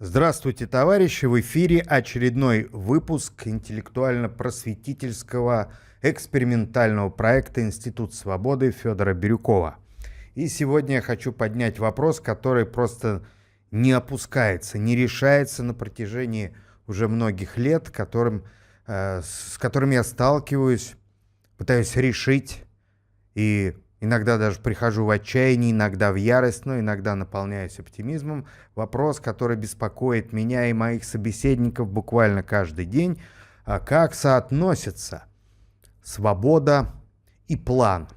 Здравствуйте, товарищи! В эфире очередной выпуск интеллектуально-просветительского экспериментального проекта «Институт свободы» Федора Бирюкова. И сегодня я хочу поднять вопрос, который просто не опускается, не решается на протяжении уже многих лет, с которым я сталкиваюсь, пытаюсь решить и иногда даже прихожу в отчаяние, иногда в ярость, но иногда наполняюсь оптимизмом. Вопрос, который беспокоит меня и моих собеседников буквально каждый день: как соотносятся свобода и план?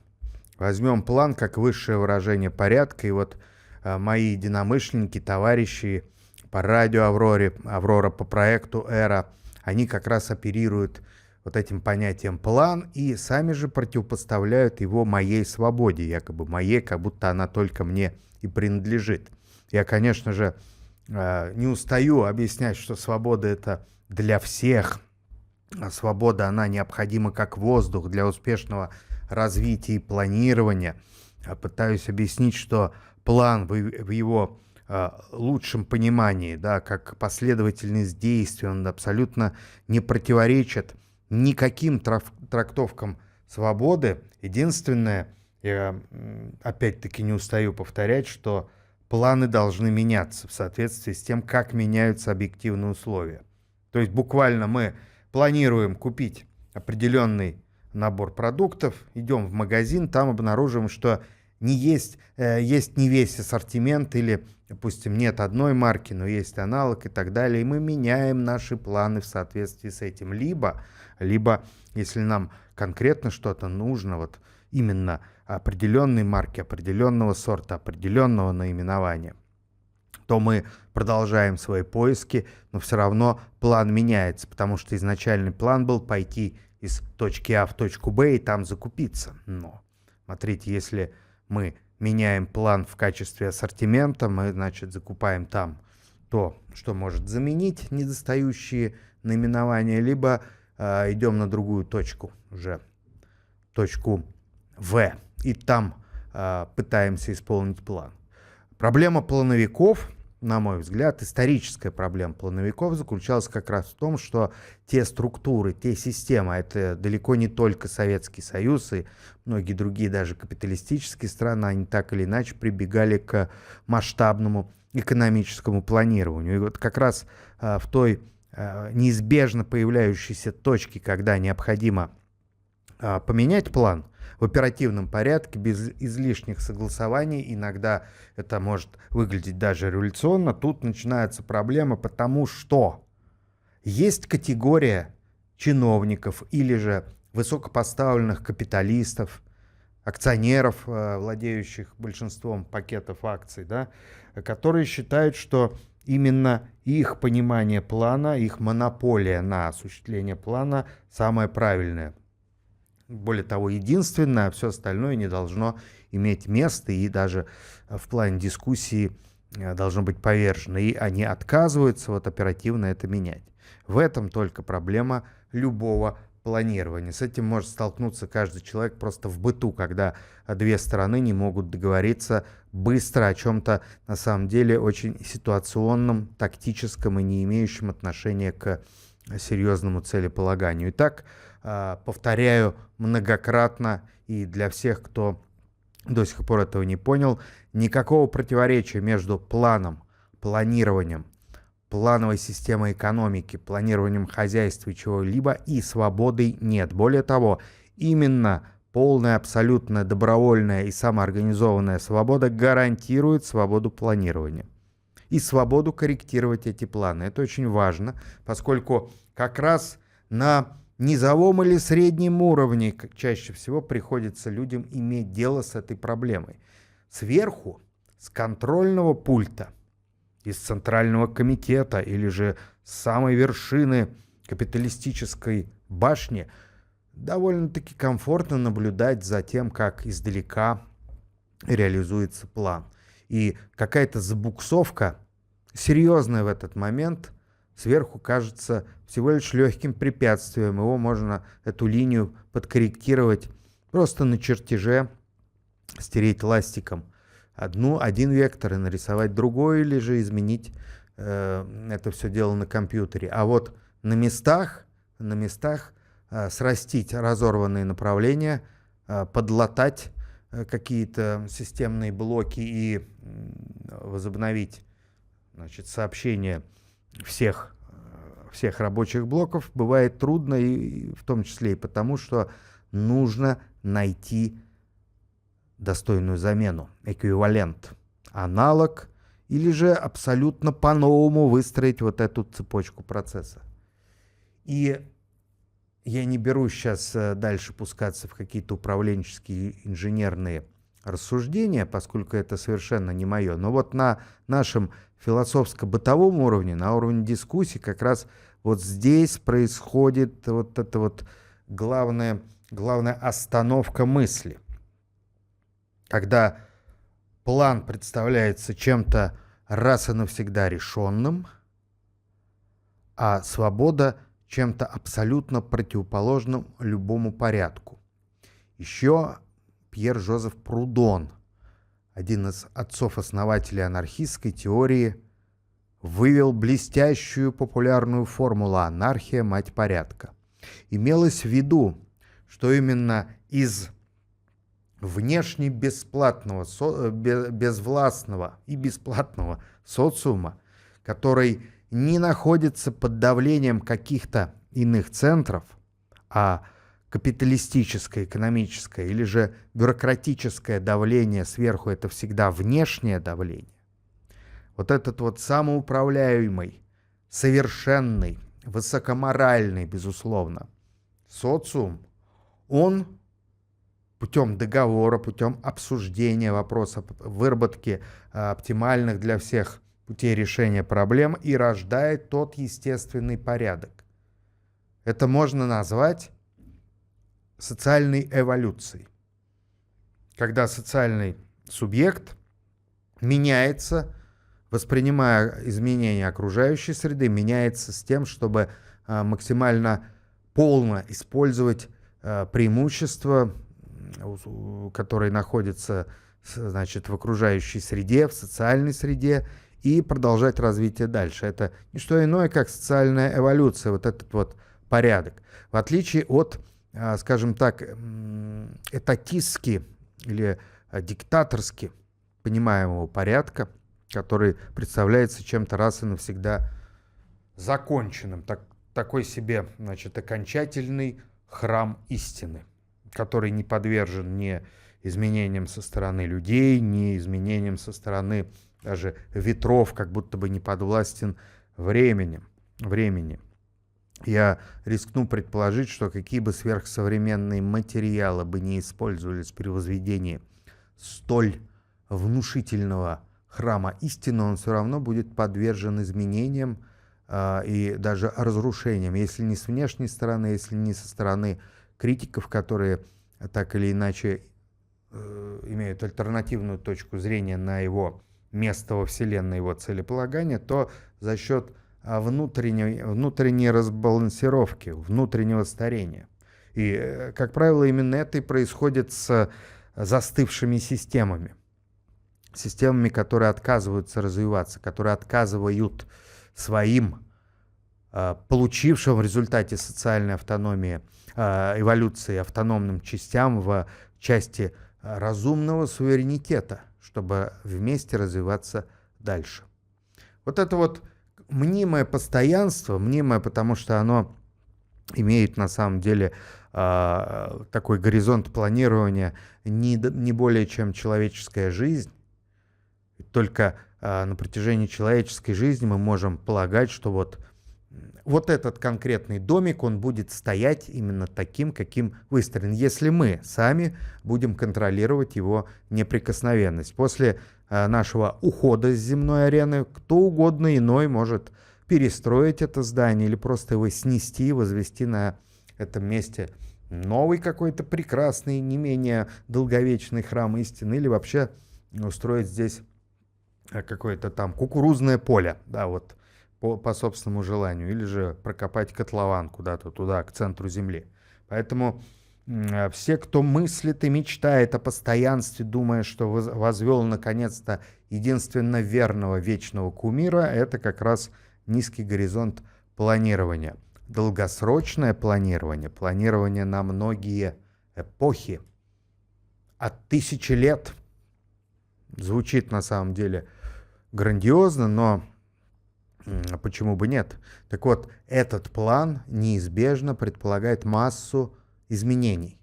Возьмем план как высшее выражение порядка, и вот мои единомышленники, товарищи по радио Аврора по проекту «Эра», они как раз оперируют вот этим понятием план и сами же противопоставляют его моей свободе, якобы моей, как будто она только мне и принадлежит. Я, конечно же, не устаю объяснять, что свобода — это для всех. Свобода, она необходима как воздух для успешного развития и планирования. Пытаюсь объяснить, что план в его лучшем понимании, да, как последовательность действий, он абсолютно не противоречит никаким трактовкам свободы. Единственное, я опять-таки не устаю повторять, что планы должны меняться в соответствии с тем, как меняются объективные условия. То есть буквально мы планируем купить определенный набор продуктов, идем в магазин, там обнаружим, что есть не весь ассортимент, или, допустим, нет одной марки, но есть аналог и так далее, и мы меняем наши планы в соответствии с этим. Либо, если нам конкретно что-то нужно, вот именно определенной марки, определенного сорта, определенного наименования, то мы продолжаем свои поиски, но все равно план меняется, потому что изначальный план был пойти из точки А в точку Б и там закупиться. Но смотрите, если мы меняем план в качестве ассортимента, мы, значит, закупаем там то, что может заменить недостающие наименования, либо идем на другую точку, уже точку В, и там пытаемся исполнить план. Проблема плановиков, на мой взгляд, историческая проблема плановиков заключалась как раз в том, что те структуры, те системы, это далеко не только Советский Союз и многие другие даже капиталистические страны, они так или иначе прибегали к масштабному экономическому планированию. И вот как раз в той неизбежно появляющейся точке, когда необходимо поменять план в оперативном порядке, без излишних согласований, иногда это может выглядеть даже революционно, тут начинается проблема, потому что есть категория чиновников или же высокопоставленных капиталистов, акционеров, владеющих большинством пакетов акций, да, которые считают, что именно их понимание плана, их монополия на осуществление плана самое правильное. Более того, единственное, а все остальное не должно иметь места и даже в плане дискуссии должно быть повержено. И они отказываются вот оперативно это менять. В этом только проблема любого планирования. С этим может столкнуться каждый человек просто в быту, когда две стороны не могут договориться быстро о чем-то на самом деле очень ситуационном, тактическом и не имеющем отношения к серьезному целеполаганию. Итак, повторяю многократно и для всех, кто до сих пор этого не понял, никакого противоречия между планом, планированием, плановой системой экономики, планированием хозяйства и чего-либо и свободой нет. Более того, именно полная, абсолютная, добровольная и самоорганизованная свобода гарантирует свободу планирования и свободу корректировать эти планы. Это очень важно, поскольку как раз на низовом или среднем уровне чаще всего приходится людям иметь дело с этой проблемой. Сверху, с контрольного пульта, из центрального комитета или же с самой вершины капиталистической башни довольно-таки комфортно наблюдать за тем, как издалека реализуется план. И какая-то забуксовка серьезная в этот момент сверху кажется всего лишь легким препятствием. Его можно, эту линию, подкорректировать просто на чертеже, стереть ластиком один вектор и нарисовать другой, или же изменить это все дело на компьютере. А вот на местах срастить разорванные направления, подлатать какие-то системные блоки и возобновить, значит, сообщение всех рабочих блоков бывает трудно, и в том числе и потому, что нужно найти достойную замену, эквивалент, аналог, или же абсолютно по-новому выстроить вот эту цепочку процесса. И я не берусь сейчас дальше пускаться в какие-то управленческие инженерные рассуждения, поскольку это совершенно не мое. Но вот на нашем философско-бытовом уровне, на уровне дискуссий, как раз вот здесь происходит вот эта вот главная остановка мысли. Когда план представляется чем-то раз и навсегда решенным, а свобода чем-то абсолютно противоположным любому порядку. Еще Пьер Жозеф Прудон, один из отцов-основателей анархистской теории, вывел блестящую популярную формулу «анархия – мать порядка». Имелось в виду, что именно из внешне безвластного и бесплатного социума, который не находится под давлением каких-то иных центров, а капиталистическое, экономическое или же бюрократическое давление сверху — это всегда внешнее давление. Вот этот вот самоуправляемый, совершенный, высокоморальный, безусловно, социум, он путем договора, путем обсуждения вопросов, выработки оптимальных для всех путей решения проблем и рождает тот естественный порядок. Это можно назвать социальной эволюцией. Когда социальный субъект меняется, воспринимая изменения окружающей среды, меняется с тем, чтобы максимально полно использовать преимущества, которые находятся, значит, в окружающей среде, в социальной среде, и продолжать развитие дальше. Это не что иное, как социальная эволюция, вот этот вот порядок. В отличие от, скажем так, этатистски или диктаторски понимаемого порядка, который представляется чем-то раз и навсегда законченным. Такой себе, значит, окончательный храм истины, который не подвержен ни изменениям со стороны людей, ни изменениям со стороны даже ветров, как будто бы не подвластен времени. Я рискну предположить, что какие бы сверхсовременные материалы бы не использовались при возведении столь внушительного храма истины, он все равно будет подвержен изменениям и даже разрушениям, если не с внешней стороны, если не со стороны критиков, которые так или иначе имеют альтернативную точку зрения на его место во Вселенной, его целеполагание, то за счет внутренней разбалансировки, внутреннего старения. И, как правило, именно это и происходит с застывшими системами. Системами, которые отказываются развиваться, которые отказывают своим получившим в результате социальной автономии, эволюции автономным частям в части разумного суверенитета, чтобы вместе развиваться дальше. Вот это вот мнимое постоянство, мнимое, потому что оно имеет на самом деле такой горизонт планирования не более чем человеческая жизнь. Только на протяжении человеческой жизни мы можем полагать, что вот этот конкретный домик, он будет стоять именно таким, каким выстроен, если мы сами будем контролировать его неприкосновенность. После нашего ухода с земной арены кто угодно иной может перестроить это здание или просто его снести и возвести на этом месте новый какой-то прекрасный, не менее долговечный храм истины, или вообще устроить здесь какое-то там кукурузное поле, да, вот по собственному желанию, или же прокопать котлован куда-то туда, к центру земли. Поэтому Все, кто мыслит и мечтает о постоянстве, думая, что возвел наконец-то единственно верного вечного кумира, это как раз низкий горизонт планирования. Долгосрочное планирование, планирование на многие эпохи, от 1000 лет, звучит на самом деле грандиозно, но почему бы нет? Так вот, этот план неизбежно предполагает массу изменений.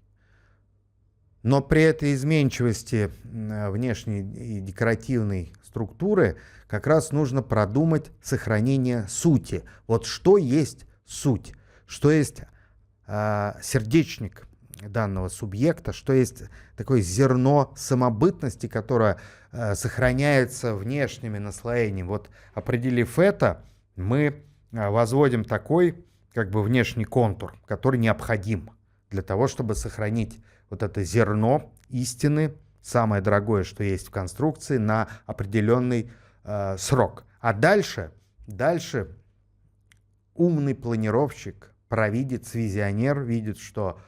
Но при этой изменчивости внешней и декоративной структуры как раз нужно продумать сохранение сути. Вот что есть суть, что есть сердечник данного субъекта, что есть такое зерно самобытности, которое сохраняется внешними наслоениями. Вот определив это, мы возводим такой как бы внешний контур, который необходим для того, чтобы сохранить вот это зерно истины, самое дорогое, что есть в конструкции, на определенный срок. А дальше умный планировщик, провидец, визионер видит, что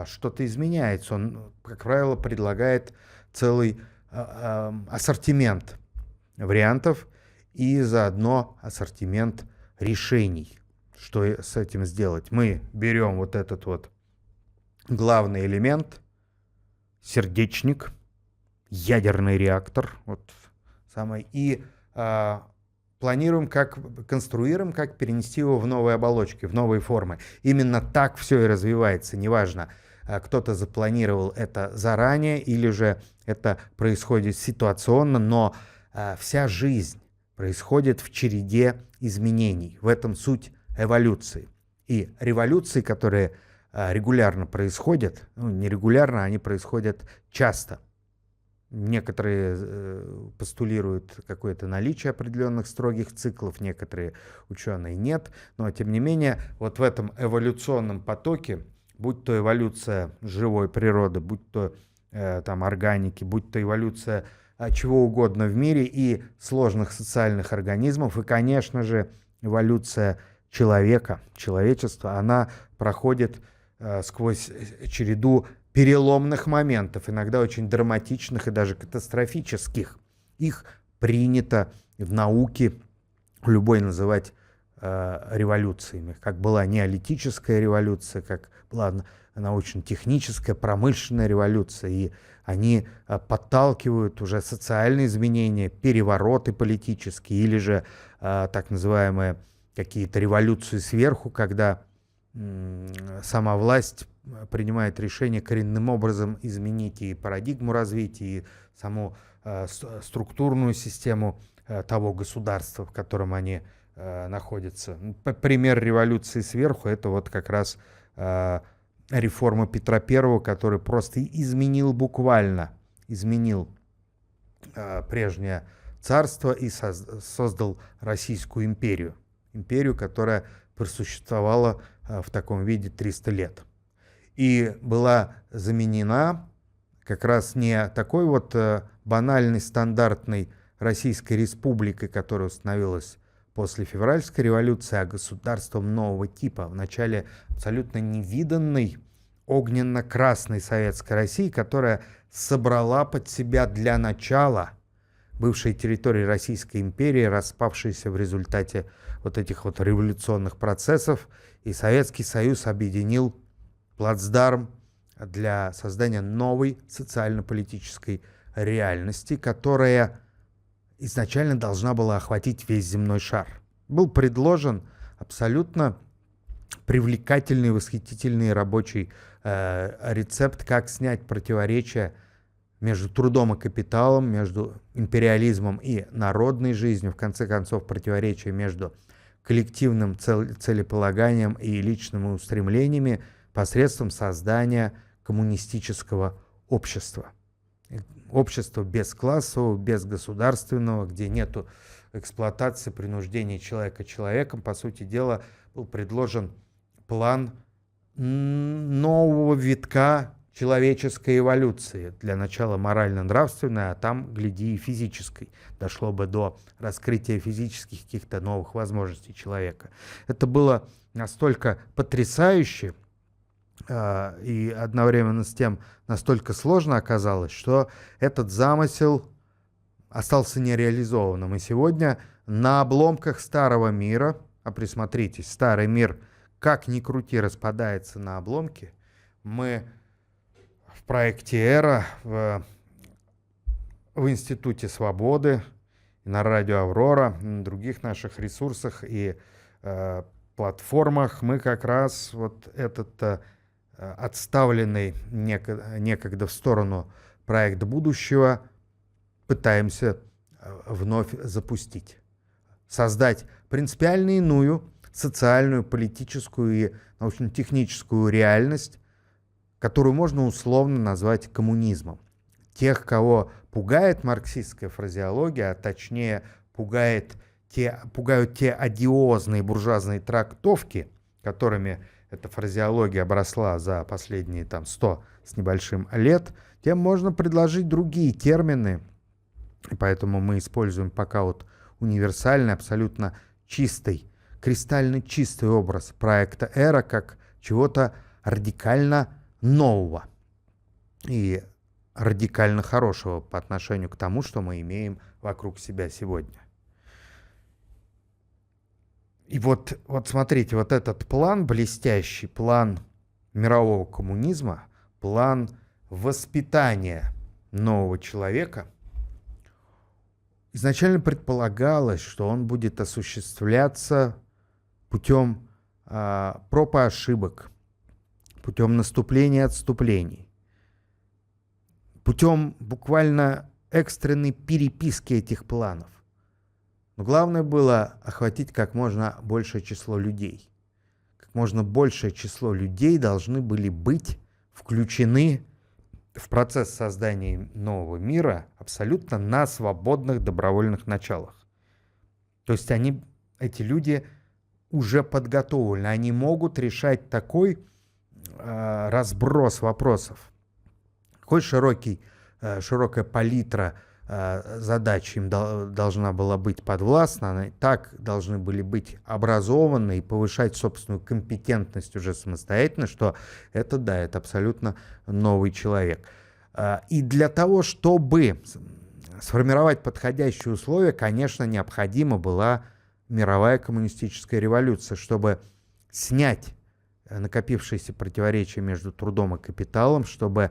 что-то изменяется. Он, как правило, предлагает целый ассортимент вариантов и заодно ассортимент решений. Что с этим сделать? Мы берем вот этот вот главный элемент, сердечник, ядерный реактор, вот самое, и планируем, конструируем, как перенести его в новые оболочки, в новые формы. Именно так все и развивается. Неважно, кто-то запланировал это заранее или же это происходит ситуационно, но вся жизнь происходит в череде изменений. В этом суть эволюции. И революции, которые регулярно происходят, ну, не регулярно, они происходят часто. Некоторые постулируют какое-то наличие определенных строгих циклов, некоторые ученые нет, но тем не менее вот в этом эволюционном потоке, будь то эволюция живой природы, будь то там органики, будь то эволюция чего угодно в мире и сложных социальных организмов, и, конечно же, эволюция человека, человечества, она проходит сквозь череду переломных моментов, иногда очень драматичных и даже катастрофических. Их принято в науке любой называть революциями. Как была неолитическая революция, как была научно-техническая, промышленная революция. И они подталкивают уже социальные изменения, перевороты политические или же так называемые какие-то революции сверху, когда сама власть принимает решение коренным образом изменить и парадигму развития, и саму структурную систему того государства, в котором они находятся. Пример революции сверху — это вот как раз реформа Петра I, который просто буквально изменил прежнее царство и создал Российскую империю. Империю, которая просуществовала в таком виде 300 лет. И была заменена как раз не такой вот банальной, стандартной Российской Республикой, которая установилась после февральской революции, а государством нового типа. Вначале абсолютно невиданной огненно-красной советской России, которая собрала под себя для начала бывшие территории Российской империи, распавшиеся в результате вот этих вот революционных процессов, и Советский Союз объединил плацдарм для создания новой социально-политической реальности, которая изначально должна была охватить весь земной шар. Был предложен абсолютно привлекательный, восхитительный рабочий рецепт, как снять противоречия между трудом и капиталом, между империализмом и народной жизнью, в конце концов, противоречия между коллективным целеполаганием и личными устремлениями посредством создания коммунистического общества. Общество бесклассового, безгосударственного, где нету эксплуатации, принуждения человека человеком. По сути дела, был предложен план нового витка человеческой эволюции. Для начала морально-нравственной, а там, гляди, и физической. Дошло бы до раскрытия физических каких-то новых возможностей человека. Это было настолько потрясающе, и одновременно с тем настолько сложно оказалось, что этот замысел остался нереализованным. И сегодня на обломках старого мира, а присмотритесь, старый мир, как ни крути, распадается на обломки, мы в проекте «Эра», в Институте свободы, на радио «Аврора», на других наших ресурсах и платформах мы как раз вот этот отставленный некогда в сторону проект будущего пытаемся вновь запустить. Создать принципиально иную социальную, политическую и научно-техническую реальность, которую можно условно назвать коммунизмом. Тех, кого пугает марксистская фразеология, а точнее пугают те одиозные буржуазные трактовки, которыми эта фразеология обросла за последние 100 с небольшим лет, тем можно предложить другие термины. И поэтому мы используем пока вот универсальный, абсолютно чистый, кристально чистый образ проекта «Эра» как чего-то радикально нового и радикально хорошего по отношению к тому, что мы имеем вокруг себя сегодня. И вот смотрите, вот этот план, блестящий план мирового коммунизма, план воспитания нового человека, изначально предполагалось, что он будет осуществляться путем проб и ошибок, путем наступлений и отступлений, путем буквально экстренной переписки этих планов. Но главное было охватить как можно большее число людей. Как можно большее число людей должны были быть включены в процесс создания нового мира абсолютно на свободных добровольных началах. То есть эти люди уже подготовлены, они могут решать такой разброс вопросов. Какой широкая палитра задач им должна была быть подвластна, они так должны были быть образованы и повышать собственную компетентность уже самостоятельно, что это абсолютно новый человек. И для того, чтобы сформировать подходящие условия, конечно, необходима была мировая коммунистическая революция, чтобы снять накопившиеся противоречия между трудом и капиталом, чтобы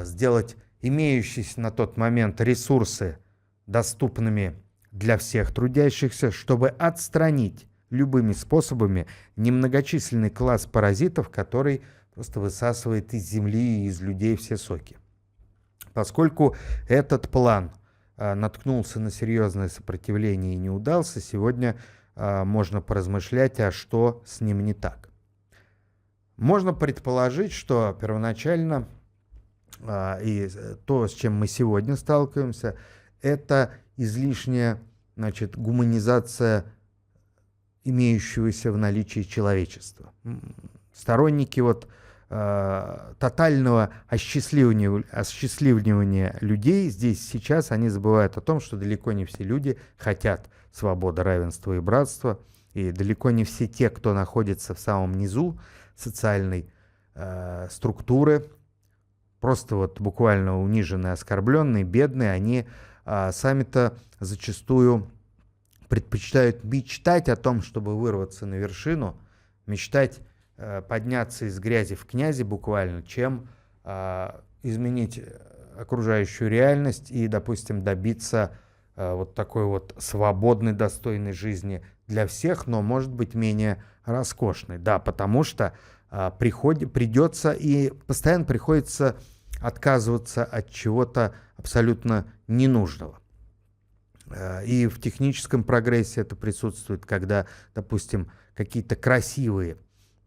сделать имеющиеся на тот момент ресурсы доступными для всех трудящихся, чтобы отстранить любыми способами немногочисленный класс паразитов, который просто высасывает из земли и из людей все соки. Поскольку этот план наткнулся на серьезное сопротивление и не удался, сегодня можно поразмышлять, а что с ним не так. Можно предположить, что первоначально и то, с чем мы сегодня сталкиваемся, это излишняя, гуманизация имеющегося в наличии человечества. Сторонники тотального осчастливливания людей здесь сейчас, они забывают о том, что далеко не все люди хотят свободы, равенства и братства, и далеко не все те, кто находится в самом низу социальной структуры, просто буквально униженные, оскорбленные, бедные, они сами-то зачастую предпочитают мечтать о том, чтобы вырваться на вершину, мечтать подняться из грязи в князи буквально, чем изменить окружающую реальность и, допустим, добиться такой свободной, достойной жизни для всех, но, может быть, менее роскошной. Да, потому что придется и постоянно приходится отказываться от чего-то абсолютно ненужного. И в техническом прогрессе это присутствует, когда, допустим, какие-то красивые,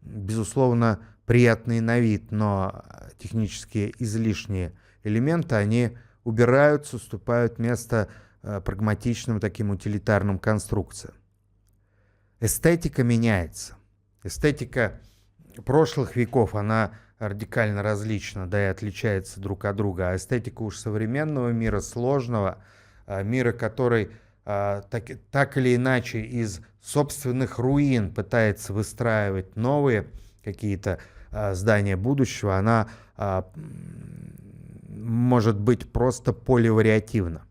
безусловно, приятные на вид, но технически излишние элементы, они убираются, уступают место прагматичным таким утилитарным конструкциям. Эстетика меняется. Эстетика прошлых веков, она радикально различна, да и отличается друг от друга. А эстетика уж современного мира, сложного, мира, который так или иначе из собственных руин пытается выстраивать новые какие-то здание будущего, она может быть просто поливариативна.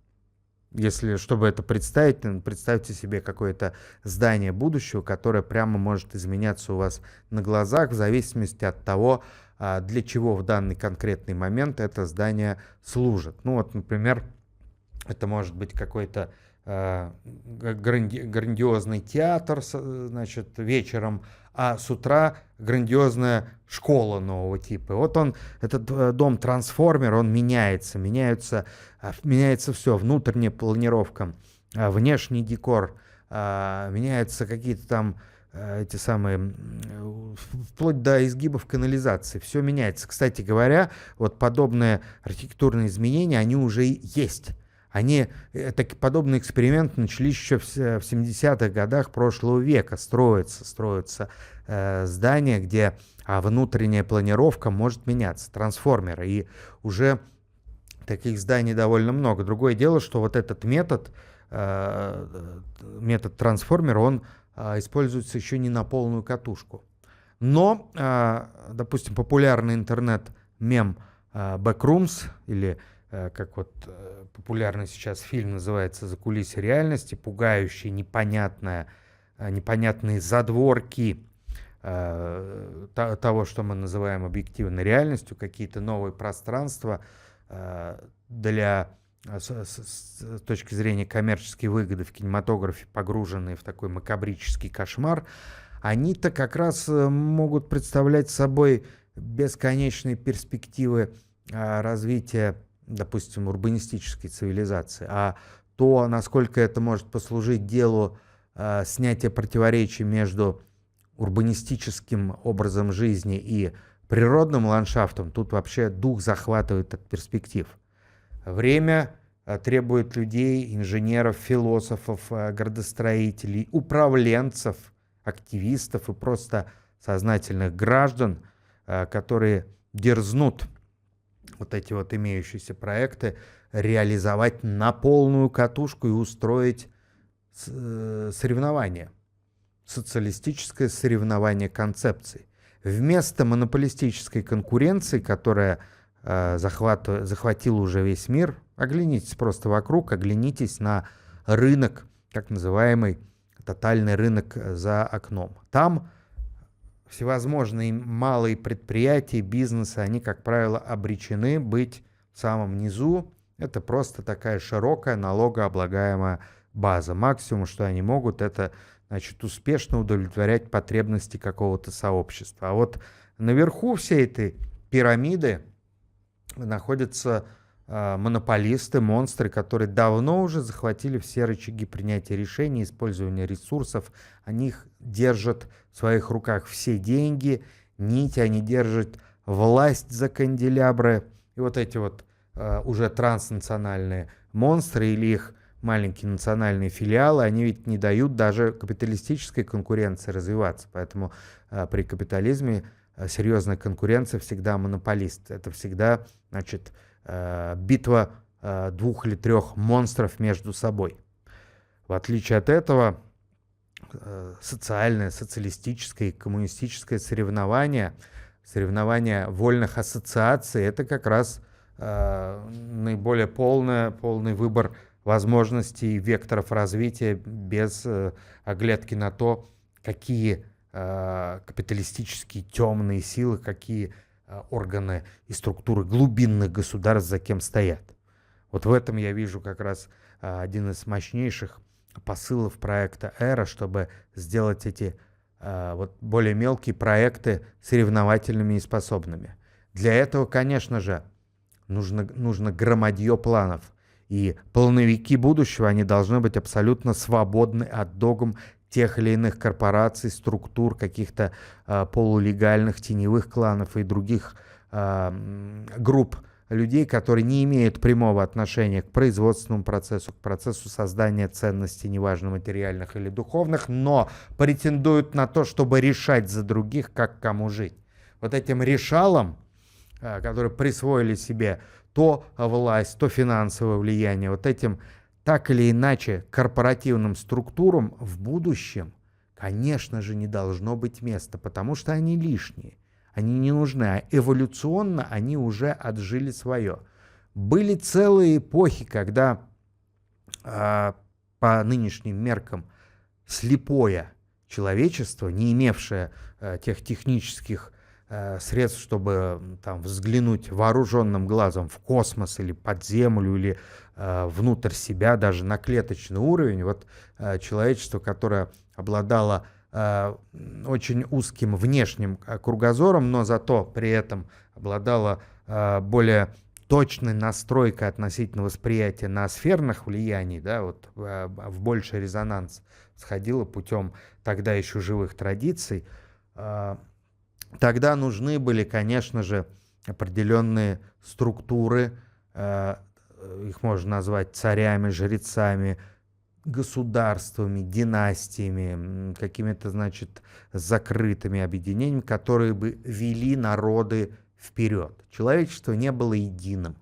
Если, чтобы это представить, представьте себе какое-то здание будущего, которое прямо может изменяться у вас на глазах в зависимости от того, для чего в данный конкретный момент это здание служит. Ну вот, например, это может быть какой-то грандиозный театр, значит, вечером, а с утра грандиозная школа нового типа. Вот он, этот дом-трансформер, он меняется все, внутренняя планировка, внешний декор, меняются какие-то там эти самые, вплоть до изгибов канализации, все меняется. Кстати говоря, вот подобные архитектурные изменения, они уже есть. Подобные эксперименты начались еще в 70-х годах прошлого века. Строятся здания, где внутренняя планировка может меняться, трансформеры. И уже таких зданий довольно много. Другое дело, что вот этот метод трансформера, он используется еще не на полную катушку. Но, допустим, популярный интернет-мем Backrooms, или как вот популярный сейчас фильм называется «Закулисье реальности», пугающие, непонятные задворки того, что мы называем объективной реальностью, какие-то новые пространства с точки зрения коммерческой выгоды в кинематографе, погруженные в такой макабрический кошмар, они-то как раз могут представлять собой бесконечные перспективы развития, допустим, урбанистической цивилизации. А то, насколько это может послужить делу снятия противоречий между урбанистическим образом жизни и природным ландшафтом, тут вообще дух захватывает от перспектив. Время требует людей, инженеров, философов, градостроителей, управленцев, активистов и просто сознательных граждан, которые дерзнут вот эти вот имеющиеся проекты реализовать на полную катушку и устроить соревнование, социалистическое соревнование концепций. Вместо монополистической конкуренции, которая захватила уже весь мир, оглянитесь просто вокруг, оглянитесь на рынок, так называемый тотальный рынок за окном. Там всевозможные малые предприятия, бизнесы, они, как правило, обречены быть в самом низу. Это просто такая широкая налогооблагаемая база. Максимум, что они могут, это, значит, успешно удовлетворять потребности какого-то сообщества. А вот наверху всей этой пирамиды находятся монополисты, монстры, которые давно уже захватили все рычаги принятия решений, использования ресурсов. Они их держат в своих руках все деньги, нити, они держат власть за канделябры. И вот эти вот уже транснациональные монстры или их маленькие национальные филиалы, они ведь не дают даже капиталистической конкуренции развиваться. Поэтому при капитализме серьезная конкуренция всегда монополист. Это всегда, значит, битва двух или трех монстров между собой. В отличие от этого, социальное, социалистическое и коммунистическое соревнование вольных ассоциаций, это как раз наиболее полный выбор возможностей и векторов развития без оглядки на то, какие капиталистические темные силы, какие органы и структуры глубинных государств за кем стоят. Вот в этом я вижу как раз один из мощнейших посылов проекта «Эра», чтобы сделать эти вот более мелкие проекты соревновательными и способными. Для этого, конечно же, нужно громадье планов. И плановики будущего, они должны быть абсолютно свободны от догм тех или иных корпораций, структур, каких-то полулегальных теневых кланов и других групп людей, которые не имеют прямого отношения к производственному процессу, к процессу создания ценностей, неважно материальных или духовных, но претендуют на то, чтобы решать за других, как кому жить. Вот этим решалам, которые присвоили себе то власть, то финансовое влияние, вот этим так или иначе корпоративным структурам в будущем, конечно же, не должно быть места, потому что они лишние. Они не нужны, а эволюционно они уже отжили свое. Были целые эпохи, когда по нынешним меркам слепое человечество, не имевшее тех технических средств, чтобы там взглянуть вооруженным глазом в космос или под землю, или внутрь себя, даже на клеточный уровень, вот человечество, которое обладало очень узким внешним кругозором, но зато при этом обладало более точной настройкой относительно восприятия ноосферных влияний, да, вот в больший резонанс сходило путем тогда еще живых традиций, тогда нужны были, конечно же, определенные структуры, их можно назвать царями, жрецами, государствами, династиями, какими-то, значит, закрытыми объединениями, которые бы вели народы вперед. Человечество не было единым.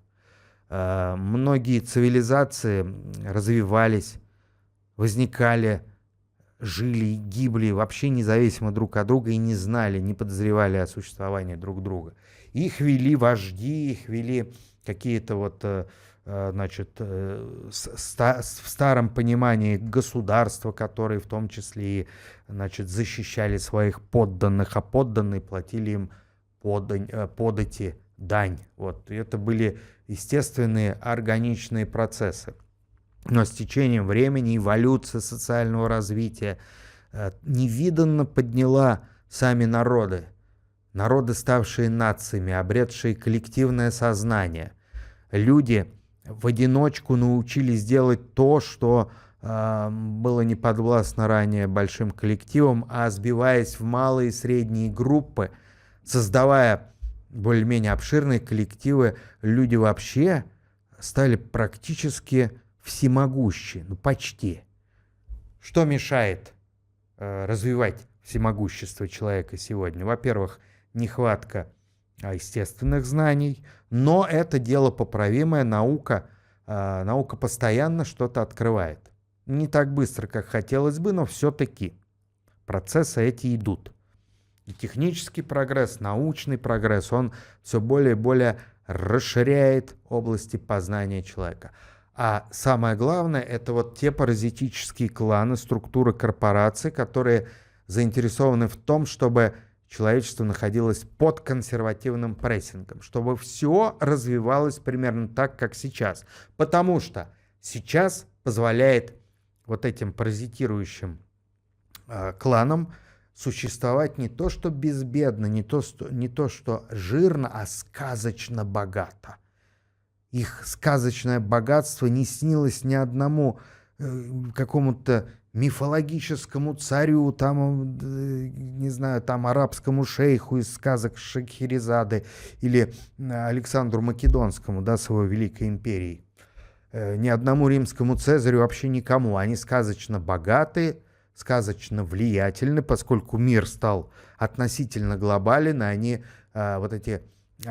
Многие цивилизации развивались, возникали, жили и гибли вообще независимо друг от друга и не знали, не подозревали о существовании друг друга. Их вели вожди, их вели какие-то вот, значит, в старом понимании государства, которые в том числе и, значит, защищали своих подданных, а подданные платили им подати, дань. Вот. И это были естественные органичные процессы. Но с течением времени эволюция социального развития невиданно подняла сами народы. Народы, ставшие нациями, обретшие коллективное сознание. Люди в одиночку научились делать то, что было не подвластно ранее большим коллективам, а сбиваясь в малые и средние группы, создавая более-менее обширные коллективы, люди вообще стали практически всемогущи, ну почти. Что мешает развивать всемогущество человека сегодня? Во-первых, нехватка естественных знаний, но это дело поправимое, наука постоянно что-то открывает. Не так быстро, как хотелось бы, но все-таки процессы эти идут. И технический прогресс, научный прогресс, он все более и более расширяет области познания человека. А самое главное, это вот те паразитические кланы, структуры корпораций, которые заинтересованы в том, чтобы человечество находилось под консервативным прессингом, чтобы все развивалось примерно так, как сейчас. Потому что сейчас позволяет вот этим паразитирующим кланам существовать не то что безбедно, не то что жирно, а сказочно богато. Их сказочное богатство не снилось ни одному какому-то мифологическому царю, там, не знаю, там арабскому шейху из сказок Шахерезады или Александру Македонскому, да, с его великой империей. Ни одному римскому цезарю, вообще никому. Они сказочно богаты, сказочно влиятельны, поскольку мир стал относительно глобален, и они, вот эти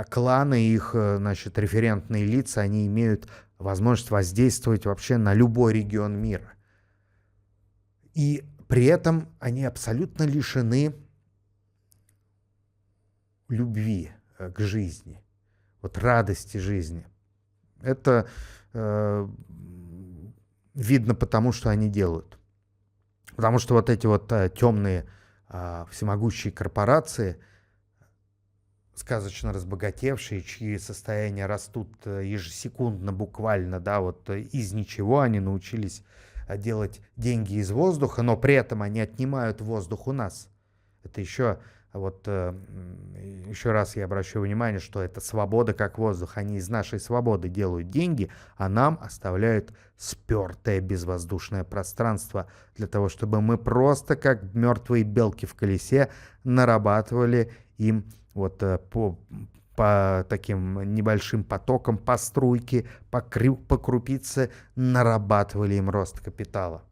кланы, их, значит, референтные лица, они имеют возможность воздействовать вообще на любой регион мира. И при этом они абсолютно лишены любви к жизни, вот радости жизни. Это видно потому, что они делают. Потому что вот эти вот темные всемогущие корпорации, сказочно разбогатевшие, чьи состояния растут ежесекундно буквально, да, вот из ничего они научились делать деньги из воздуха, но при этом они отнимают воздух у нас. Это еще раз я обращу внимание, что это свобода как воздух. Они из нашей свободы делают деньги, а нам оставляют спертое безвоздушное пространство для того, чтобы мы просто как мертвые белки в колесе нарабатывали им вот по таким небольшим потокам, по струйке, по крупице нарабатывали им рост капитала.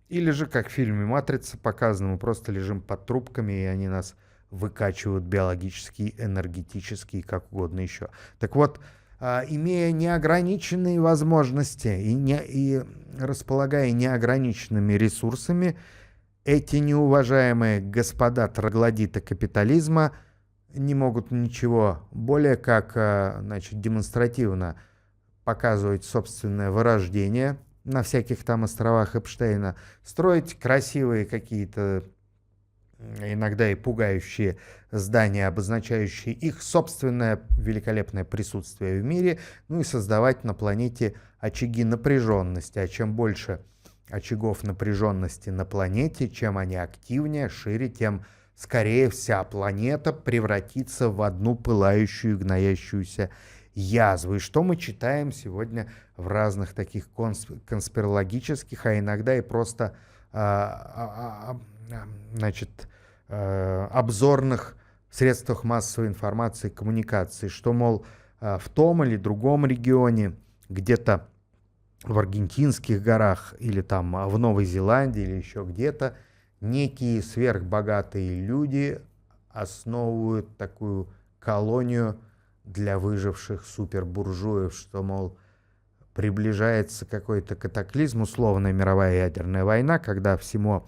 Или же, как в фильме «Матрица» показано, мы просто лежим под трубками, и они нас выкачивают биологически, энергетически и как угодно еще. Так вот, имея неограниченные возможности и располагая неограниченными ресурсами, эти неуважаемые господа троглодиты капитализма не могут ничего более как, значит, демонстративно показывать собственное вырождение на всяких там островах Эпштейна, строить красивые какие-то, иногда и пугающие здания, обозначающие их собственное великолепное присутствие в мире, ну и создавать на планете очаги напряженности. А чем больше очагов напряженности на планете, чем они активнее, шире, тем скорее вся планета превратится в одну пылающую, гноящуюся язву. И что мы читаем сегодня в разных таких конспирологических, а иногда и просто значит, обзорных средствах массовой информации и коммуникации, что, мол, в том или другом регионе, где-то в аргентинских горах или там в Новой Зеландии или еще где-то, некие сверхбогатые люди основывают такую колонию для выживших супербуржуев, что, мол, приближается какой-то катаклизм, условная мировая ядерная война, когда всему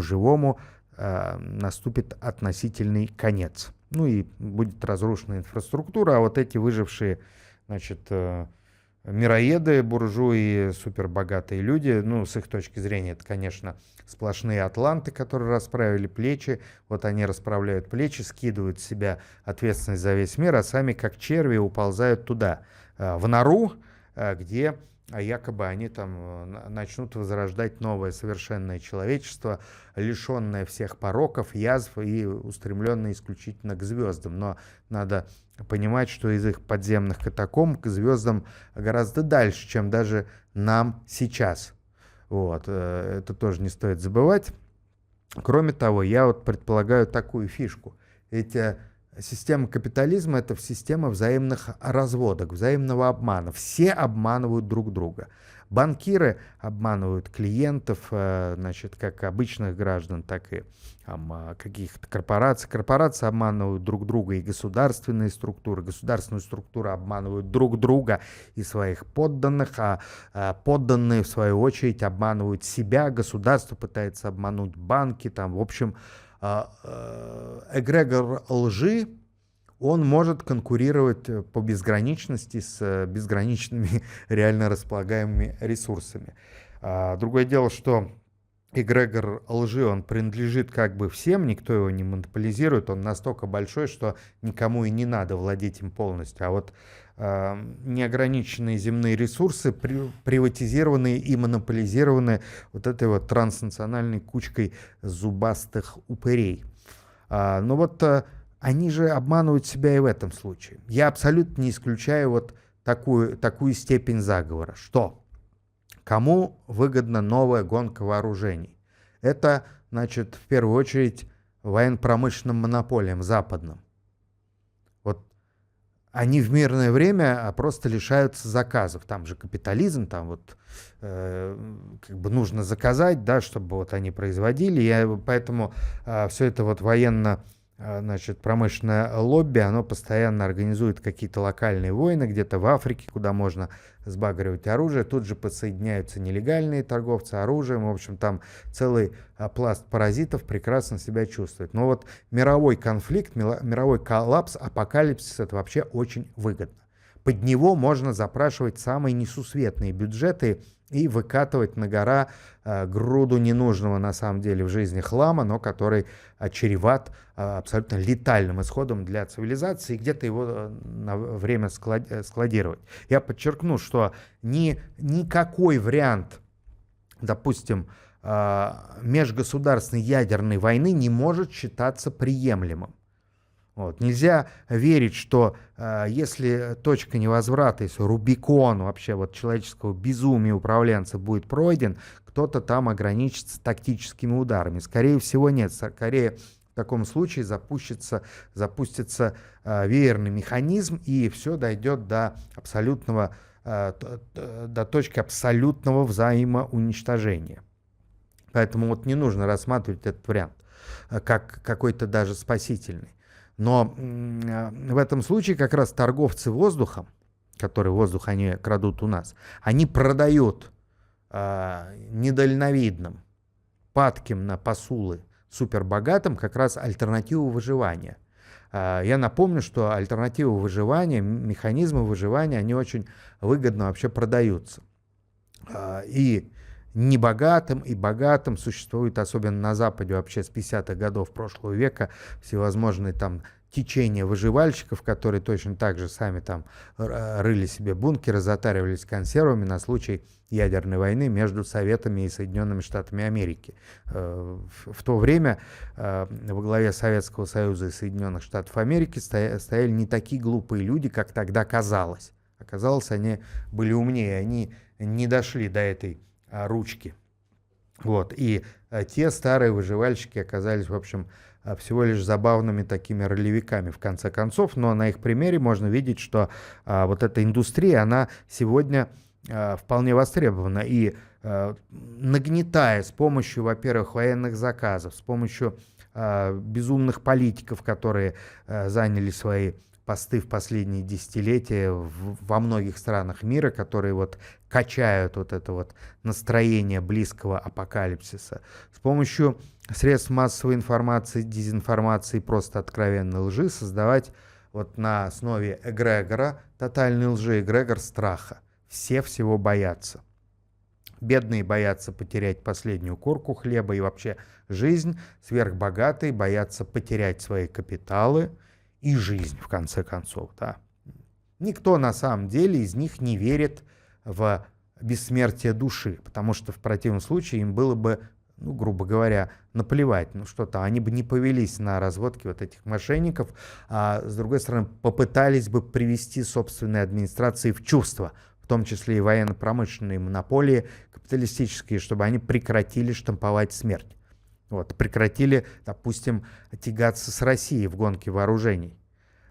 живому наступит относительный конец. Ну и будет разрушена инфраструктура, а вот эти выжившие, значит, мироеды, буржуи, супербогатые люди, ну, с их точки зрения, это, конечно, сплошные атланты, которые расправили плечи. Вот они расправляют плечи, скидывают с себя ответственность за весь мир, а сами, как черви, уползают туда, в нору, где якобы они там начнут возрождать новое совершенное человечество, лишенное всех пороков, язв и устремленное исключительно к звездам. Но надо понимать, что из их подземных катакомб к звездам гораздо дальше, чем даже нам сейчас. Вот. Это тоже не стоит забывать. Кроме того, я вот предполагаю такую фишку. Ведь система капитализма — это система взаимных разводок, взаимного обмана. Все обманывают друг друга. Банкиры обманывают клиентов, значит, как обычных граждан, так и каких-то корпораций. Корпорации обманывают друг друга и государственные структуры. Государственные структуры обманывают друг друга и своих подданных, а подданные, в свою очередь, обманывают себя. Государство пытается обмануть банки. Там, в общем, эгрегор лжи, он может конкурировать по безграничности с безграничными реально располагаемыми ресурсами. Другое дело, что эгрегор лжи, он принадлежит как бы всем, никто его не монополизирует, он настолько большой, что никому и не надо владеть им полностью. А вот неограниченные земные ресурсы приватизированы и монополизированы вот этой вот транснациональной кучкой зубастых упырей. Но вот они же обманывают себя и в этом случае. Я абсолютно не исключаю вот такую степень заговора. Что? Кому выгодна новая гонка вооружений? Это, значит, в первую очередь военно-промышленным монополиям западным. Вот они в мирное время просто лишаются заказов. Там же капитализм, там вот как бы нужно заказать, да, чтобы вот они производили. Поэтому все это вот значит, промышленное лобби, оно постоянно организует какие-то локальные войны где-то в Африке, куда можно сбагривать оружие. Тут же подсоединяются нелегальные торговцы оружием. В общем, там целый пласт паразитов прекрасно себя чувствует. Но вот мировой конфликт, мировой коллапс, апокалипсис — это вообще очень выгодно. Под него можно запрашивать самые несусветные бюджеты и выкатывать на гора груду ненужного на самом деле в жизни хлама, но который чреват абсолютно летальным исходом для цивилизации, и где-то его на время складировать. Я подчеркну, что никакой вариант, допустим, межгосударственной ядерной войны не может считаться приемлемым. Вот. Нельзя верить, что если точка невозврата, если Рубикон вообще вот человеческого безумия управленца будет пройден, кто-то там ограничится тактическими ударами. Скорее всего, нет. Скорее в таком случае запустится веерный механизм, и все дойдет до точки абсолютного взаимоуничтожения. Поэтому вот не нужно рассматривать этот вариант как какой-то даже спасительный. Но в этом случае как раз торговцы воздухом, которые воздух они крадут у нас, они продают недальновидным, падким на посулы супербогатым как раз альтернативу выживания. Я напомню, что альтернативы выживания, механизмы выживания, они очень выгодно вообще продаются. И небогатым, и богатым существует, особенно на Западе вообще с 50-х годов прошлого века, всевозможные там течения выживальщиков, которые точно так же сами там рыли себе бункеры, затаривались консервами на случай ядерной войны между Советами и Соединенными Штатами Америки. В то время во главе Советского Союза и Соединенных Штатов Америки стояли не такие глупые люди, как тогда казалось. Оказалось, они были умнее, они не дошли до этой ручки. Вот. И те старые выживальщики оказались, в общем, всего лишь забавными такими ролевиками в конце концов, но на их примере можно видеть, что вот эта индустрия, она сегодня вполне востребована. И нагнетая с помощью, во-первых, военных заказов, с помощью безумных политиков, которые заняли свои посты в последние десятилетия во многих странах мира, которые вот качают вот это вот настроение близкого апокалипсиса, с помощью средств массовой информации, дезинформации, просто откровенной лжи создавать вот на основе эгрегора, тотальной лжи, эгрегор страха. Все всего боятся. Бедные боятся потерять последнюю корку хлеба и вообще жизнь, сверхбогатые боятся потерять свои капиталы и жизнь, в конце концов, да. Никто на самом деле из них не верит в бессмертие души, потому что в противном случае им было бы, ну, грубо говоря, наплевать, ну что-то, они бы не повелись на разводки вот этих мошенников, а с другой стороны попытались бы привести собственные администрации в чувство, в том числе и военно-промышленные монополии капиталистические, чтобы они прекратили штамповать смерть. Вот, прекратили, допустим, тягаться с Россией в гонке вооружений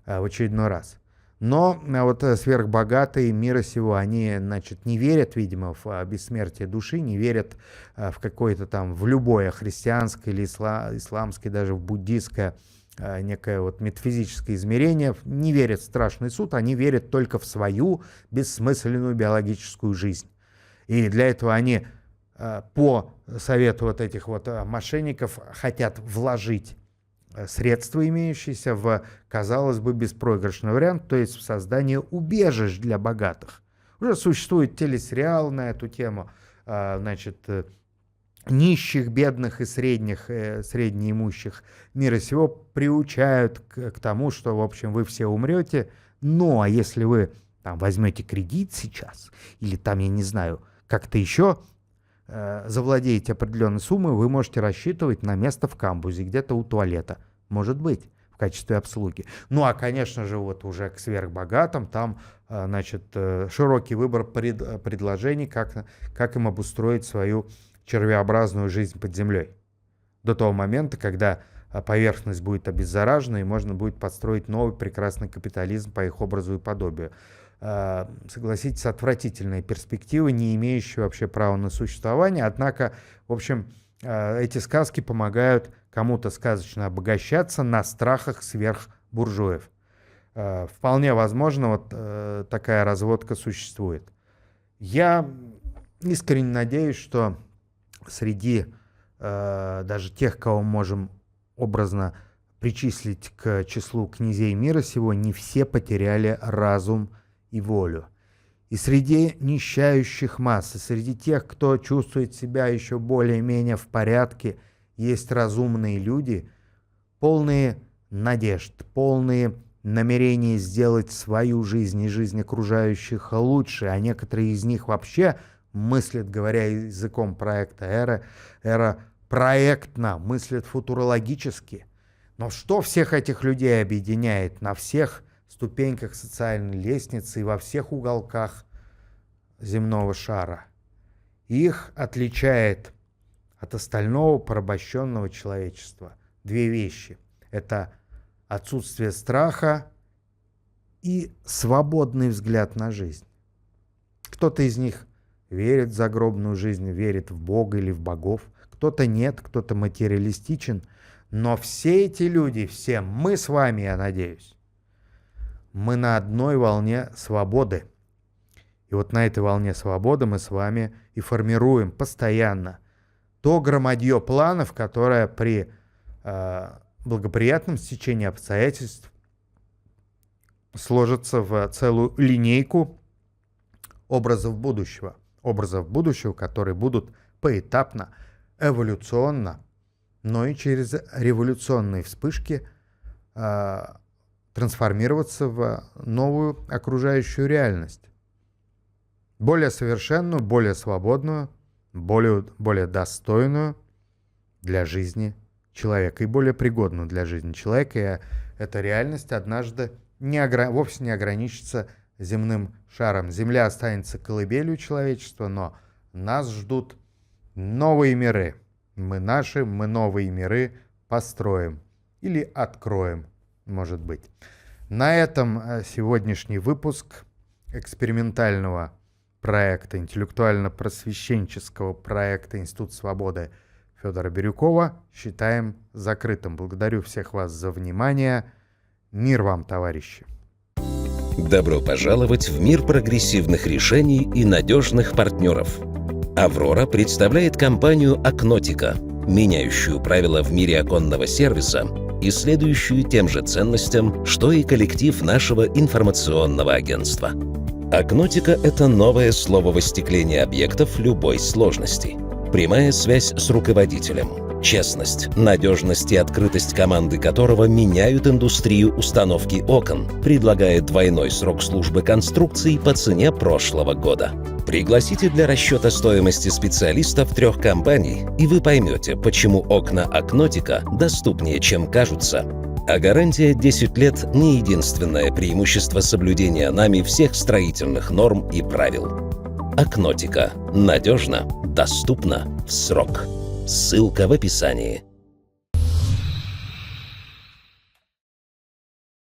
в очередной раз. Но вот сверхбогатые мира сего, они, значит, не верят, видимо, в бессмертие души, не верят в какое-то там, в любое христианское или исламское, даже в буддийское некое вот метафизическое измерение, не верят в страшный суд, они верят только в свою бессмысленную биологическую жизнь. И для этого они по совету вот этих вот мошенников хотят вложить средства, имеющиеся в, казалось бы, беспроигрышный вариант, то есть в создание убежищ для богатых. Уже существует телесериал на эту тему, значит, нищих, бедных и среднеимущих мира сего приучают к тому, что, в общем, вы все умрете, но если вы там возьмете кредит сейчас, или там, я не знаю, как-то еще завладеете определенной суммой, вы можете рассчитывать на место в камбузе, где-то у туалета. Может быть, в качестве обслуги. Ну, а, конечно же, вот уже к сверхбогатым, там, значит, широкий выбор предложений, как им обустроить свою червеобразную жизнь под землей. До того момента, когда поверхность будет обеззаражена, и можно будет построить новый прекрасный капитализм по их образу и подобию. Согласитесь, отвратительные перспективы, не имеющие вообще права на существование. Однако, в общем, эти сказки помогают кому-то сказочно обогащаться на страхах сверхбуржуев. Вполне возможно, вот такая разводка существует. Я искренне надеюсь, что среди даже тех, кого можем образно причислить к числу князей мира сего, не все потеряли разум и волю. И среди нищающих масс, и среди тех, кто чувствует себя еще более-менее в порядке, есть разумные люди, полные надежд, полные намерения сделать свою жизнь и жизнь окружающих лучше, а некоторые из них вообще мыслят, говоря языком проекта эра проектно, мыслят футурологически. Но что всех этих людей объединяет на всех ступеньках социальной лестницы и во всех уголках земного шара? Их отличает от остального порабощенного человечества две вещи. Это отсутствие страха и свободный взгляд на жизнь. Кто-то из них верит в загробную жизнь, верит в Бога или в богов, кто-то нет, кто-то материалистичен. Но все эти люди, все мы с вами, я надеюсь, мы на одной волне свободы. И вот на этой волне свободы мы с вами и формируем постоянно то громадье планов, которое при благоприятном стечении обстоятельств сложится в целую линейку образов будущего, которые будут поэтапно, эволюционно, но и через революционные вспышки трансформироваться в новую окружающую реальность. Более совершенную, более свободную, более достойную для жизни человека и более пригодную для жизни человека. И эта реальность однажды вовсе не ограничится земным шаром. Земля останется колыбелью человечества, но нас ждут новые миры. Мы новые миры построим или откроем, может быть. На этом сегодняшний выпуск экспериментального проекта, интеллектуально-просвещенческого проекта Институт свободы Федора Бирюкова считаем закрытым. Благодарю всех вас за внимание. Мир вам, товарищи! Добро пожаловать в мир прогрессивных решений и надежных партнеров. «Аврора» представляет компанию «Акнотика», меняющую правила в мире оконного сервиса и следующую тем же ценностям, что и коллектив нашего информационного агентства. «Акнотика» — это новое слово остекления объектов любой сложности. Прямая связь с руководителем, честность, надежность и открытость команды которого меняют индустрию установки окон, предлагает двойной срок службы конструкций по цене прошлого года. Пригласите для расчета стоимости специалистов 3 компаний, и вы поймете, почему окна «Акнотика» доступнее, чем кажутся. А гарантия 10 лет – не единственное преимущество соблюдения нами всех строительных норм и правил. «Акнотика» – надежно, доступно, в срок. Ссылка в описании.